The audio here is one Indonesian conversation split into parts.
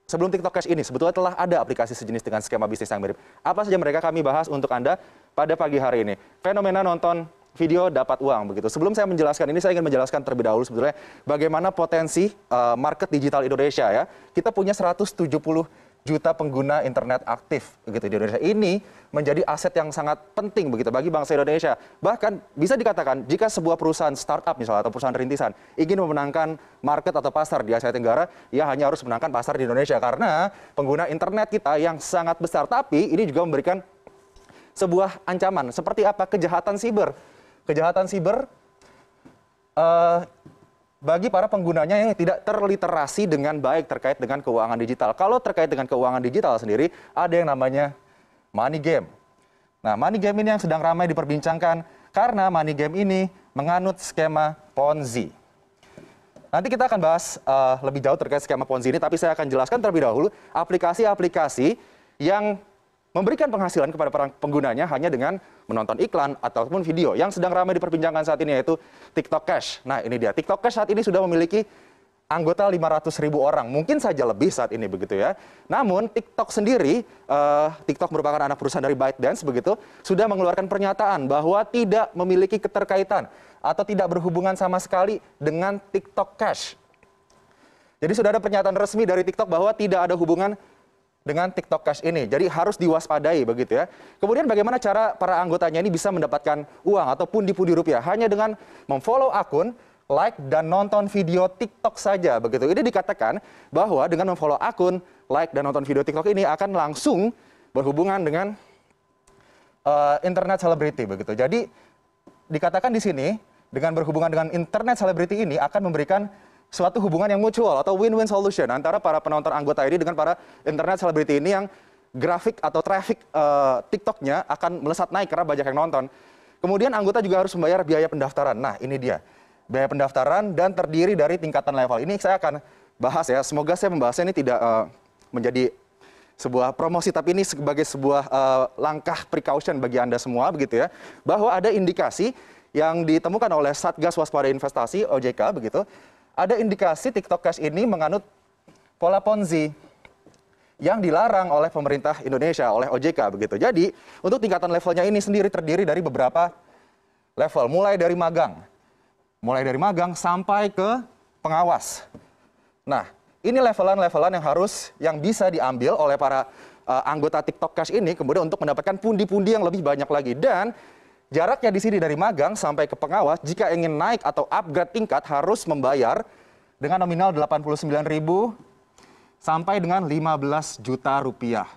sebelum TikTok Cash ini sebetulnya telah ada aplikasi sejenis dengan skema bisnis yang mirip. Apa saja mereka kami bahas untuk Anda pada pagi hari ini. Fenomena nonton video dapat uang begitu. Sebelum saya menjelaskan ini, saya ingin menjelaskan terlebih dahulu sebetulnya bagaimana potensi market digital Indonesia ya. Kita punya 170 juta pengguna internet aktif begitu di Indonesia. Ini menjadi aset yang sangat penting begitu bagi bangsa Indonesia. Bahkan bisa dikatakan jika sebuah perusahaan startup misalnya atau perusahaan rintisan ingin memenangkan market atau pasar di Asia Tenggara, ia hanya harus menangkan pasar di Indonesia karena pengguna internet kita yang sangat besar. Tapi ini juga memberikan sebuah ancaman. Seperti apa? Kejahatan siber. Kejahatan siber bagi para penggunanya yang tidak terliterasi dengan baik terkait dengan keuangan digital. Kalau terkait dengan keuangan digital sendiri, ada yang namanya money game. Nah, money game ini yang sedang ramai diperbincangkan karena money game ini menganut skema Ponzi. Nanti kita akan bahas lebih jauh terkait skema Ponzi ini, tapi saya akan jelaskan terlebih dahulu aplikasi-aplikasi yang memberikan penghasilan kepada para penggunanya hanya dengan menonton iklan ataupun video. Yang sedang ramai diperbincangkan saat ini yaitu TikTok Cash. Nah, ini dia. TikTok Cash saat ini sudah memiliki anggota 500.000 orang. Mungkin saja lebih saat ini begitu ya. Namun TikTok sendiri, TikTok merupakan anak perusahaan dari ByteDance begitu, sudah mengeluarkan pernyataan bahwa tidak memiliki keterkaitan atau tidak berhubungan sama sekali dengan TikTok Cash. Jadi sudah ada pernyataan resmi dari TikTok bahwa tidak ada hubungan dengan TikTok Cash ini. Jadi harus diwaspadai begitu ya. Kemudian bagaimana cara para anggotanya ini bisa mendapatkan uang atau pundi-pundi rupiah? Hanya dengan memfollow akun, like, dan nonton video TikTok saja begitu. Ini dikatakan bahwa dengan memfollow akun, like, dan nonton video TikTok ini akan langsung berhubungan dengan internet selebriti begitu. Jadi dikatakan di sini dengan berhubungan dengan internet selebriti ini akan memberikan suatu hubungan yang mutual atau win-win solution antara para penonton anggota ini dengan para internet selebriti ini yang grafik atau traffic TikToknya akan melesat naik karena banyak yang nonton. Kemudian anggota juga harus membayar biaya pendaftaran. Nah, ini dia. Biaya pendaftaran dan terdiri dari tingkatan level. Ini saya akan bahas ya. Semoga saya membahasnya ini tidak menjadi sebuah promosi, tapi ini sebagai sebuah langkah precaution bagi Anda semua begitu ya. Bahwa ada indikasi yang ditemukan oleh Satgas Waspada Investasi OJK begitu. Ada indikasi TikTok Cash ini menganut pola Ponzi yang dilarang oleh pemerintah Indonesia, oleh OJK begitu. Jadi, untuk tingkatan levelnya ini sendiri terdiri dari beberapa level, mulai dari magang sampai ke pengawas. Nah, ini levelan-levelan yang bisa diambil oleh para anggota TikTok Cash ini kemudian untuk mendapatkan pundi-pundi yang lebih banyak lagi. Dan jaraknya di sini dari magang sampai ke pengawas, jika ingin naik atau upgrade tingkat harus membayar dengan nominal 89.000 sampai dengan 15 juta rupiah.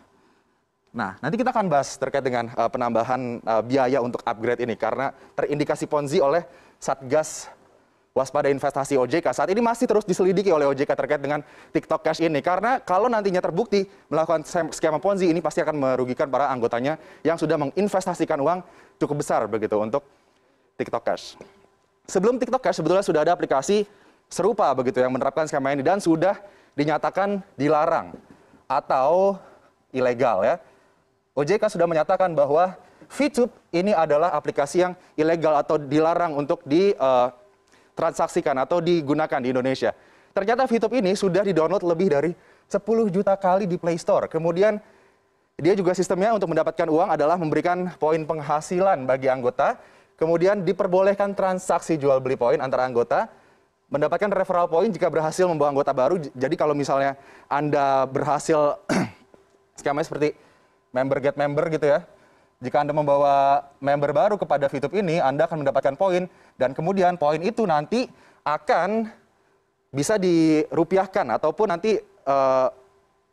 Nah, nanti kita akan bahas terkait dengan penambahan biaya untuk upgrade ini karena terindikasi Ponzi oleh Satgas Waspada Investasi OJK. Saat ini masih terus diselidiki oleh OJK terkait dengan TikTok Cash ini karena kalau nantinya terbukti melakukan skema Ponzi ini pasti akan merugikan para anggotanya yang sudah menginvestasikan uang cukup besar begitu untuk TikTok Cash. Sebelum TikTok Cash sebetulnya sudah ada aplikasi serupa begitu yang menerapkan skema ini dan sudah dinyatakan dilarang atau ilegal ya. OJK sudah menyatakan bahwa VTube ini adalah aplikasi yang ilegal atau dilarang untuk ditransaksikan atau digunakan di Indonesia. Ternyata VTube ini sudah di-download lebih dari 10 juta kali di Play Store. Kemudian dia juga sistemnya untuk mendapatkan uang adalah memberikan poin penghasilan bagi anggota. Kemudian diperbolehkan transaksi jual beli poin antara anggota. Mendapatkan referral poin jika berhasil membawa anggota baru. Jadi kalau misalnya Anda berhasil, skemanya seperti member get member gitu ya. Jika Anda membawa member baru kepada VTube ini, Anda akan mendapatkan poin. Dan kemudian poin itu nanti akan bisa dirupiahkan ataupun nanti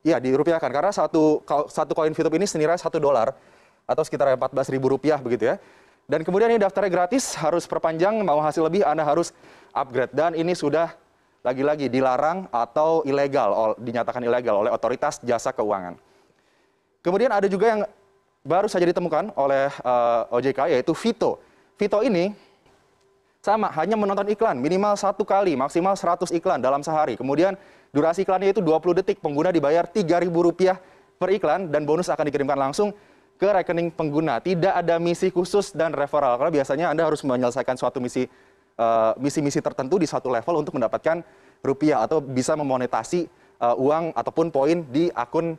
ya dirupiahkan karena satu koin VTube ini senilai $1 atau sekitar 14.000 rupiah begitu ya. Dan kemudian ini daftarnya gratis, harus perpanjang, mau hasil lebih Anda harus upgrade. Dan ini sudah lagi-lagi dilarang atau ilegal, dinyatakan ilegal oleh otoritas jasa keuangan. Kemudian ada juga yang baru saja ditemukan oleh OJK yaitu Vito. Vito ini sama, hanya menonton iklan minimal 1 kali, maksimal 100 iklan dalam sehari. Kemudian durasi iklannya itu 20 detik, pengguna dibayar Rp3.000 per iklan dan bonus akan dikirimkan langsung ke rekening pengguna. Tidak ada misi khusus dan referral, karena biasanya Anda harus menyelesaikan suatu misi tertentu di suatu level untuk mendapatkan rupiah atau bisa memonetasi uang ataupun poin di akun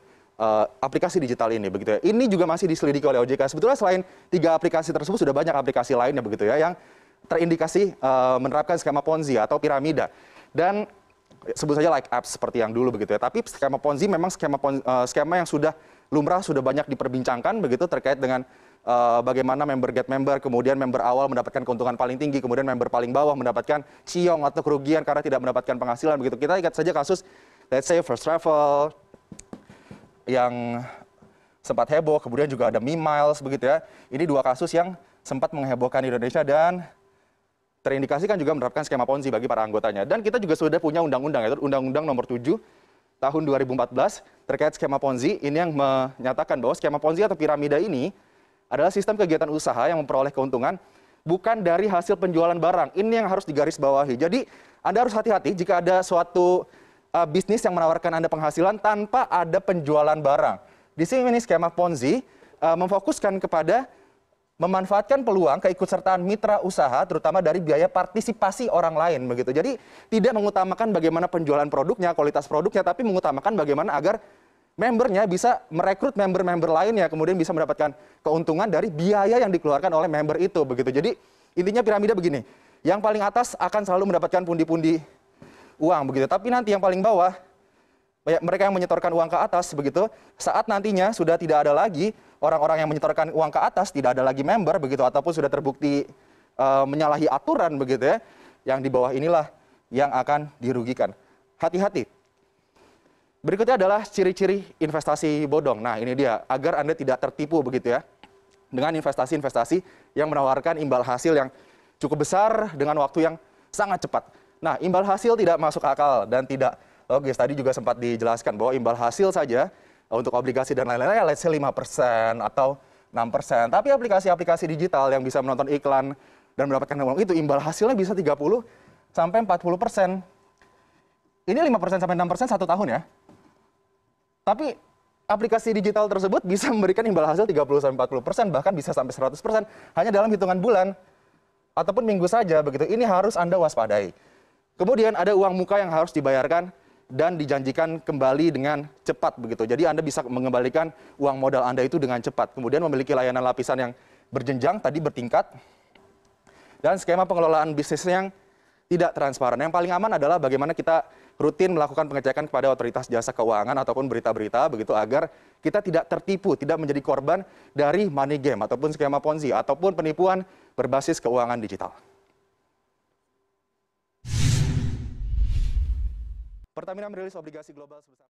aplikasi digital ini begitu ya. Ini juga masih diselidiki oleh OJK. Sebetulnya selain 3 aplikasi tersebut sudah banyak aplikasi lainnya begitu ya yang terindikasi menerapkan skema Ponzi atau piramida. Dan sebut saja like apps seperti yang dulu begitu ya. Tapi skema Ponzi memang skema yang sudah lumrah, sudah banyak diperbincangkan begitu terkait dengan bagaimana member get member, kemudian member awal mendapatkan keuntungan paling tinggi, kemudian member paling bawah mendapatkan ciong atau kerugian karena tidak mendapatkan penghasilan begitu. Kita ingat saja kasus let's say First Travel yang sempat heboh, kemudian juga ada Miles begitu ya. Ini 2 kasus yang sempat menghebohkan Indonesia dan terindikasikan juga menerapkan skema Ponzi bagi para anggotanya. Dan kita juga sudah punya undang-undang, yaitu Undang-Undang Nomor 7 Tahun 2014 terkait skema Ponzi. Ini yang menyatakan bahwa skema Ponzi atau piramida ini adalah sistem kegiatan usaha yang memperoleh keuntungan bukan dari hasil penjualan barang. Ini yang harus digarisbawahi. Jadi Anda harus hati-hati jika ada suatu bisnis yang menawarkan Anda penghasilan tanpa ada penjualan barang. Di sini skema Ponzi memfokuskan kepada memanfaatkan peluang keikutsertaan mitra usaha terutama dari biaya partisipasi orang lain begitu. Jadi tidak mengutamakan bagaimana penjualan produknya, kualitas produknya, tapi mengutamakan bagaimana agar membernya bisa merekrut member-member lainnya, kemudian bisa mendapatkan keuntungan dari biaya yang dikeluarkan oleh member itu begitu. Jadi intinya piramida begini, yang paling atas akan selalu mendapatkan pundi-pundi uang begitu, tapi nanti yang paling bawah mereka yang menyetorkan uang ke atas begitu, saat nantinya sudah tidak ada lagi orang-orang yang menyetorkan uang ke atas, tidak ada lagi member begitu, ataupun sudah terbukti menyalahi aturan begitu ya, yang di bawah inilah yang akan dirugikan. Hati-hati. Berikutnya adalah ciri-ciri investasi bodong. Nah ini dia, agar Anda tidak tertipu begitu ya, dengan investasi-investasi yang menawarkan imbal hasil yang cukup besar dengan waktu yang sangat cepat. Nah imbal hasil tidak masuk akal dan tidak logis. Tadi juga sempat dijelaskan bahwa imbal hasil saja untuk obligasi dan lain-lain, let's say 5% atau 6%. Tapi aplikasi-aplikasi digital yang bisa menonton iklan dan mendapatkan uang itu, imbal hasilnya bisa 30 sampai 40%. Ini 5% sampai 6% 1 tahun ya. Tapi aplikasi digital tersebut bisa memberikan imbal hasil 30 sampai 40%, bahkan bisa sampai 100% hanya dalam hitungan bulan ataupun minggu saja begitu. Ini harus Anda waspadai. Kemudian ada uang muka yang harus dibayarkan dan dijanjikan kembali dengan cepat begitu. Jadi Anda bisa mengembalikan uang modal Anda itu dengan cepat. Kemudian memiliki layanan lapisan yang berjenjang tadi bertingkat dan skema pengelolaan bisnis yang tidak transparan. Yang paling aman adalah bagaimana kita rutin melakukan pengecekan kepada otoritas jasa keuangan ataupun berita-berita begitu agar kita tidak tertipu, tidak menjadi korban dari money game ataupun skema Ponzi ataupun penipuan berbasis keuangan digital. Pertamina merilis obligasi global sebesar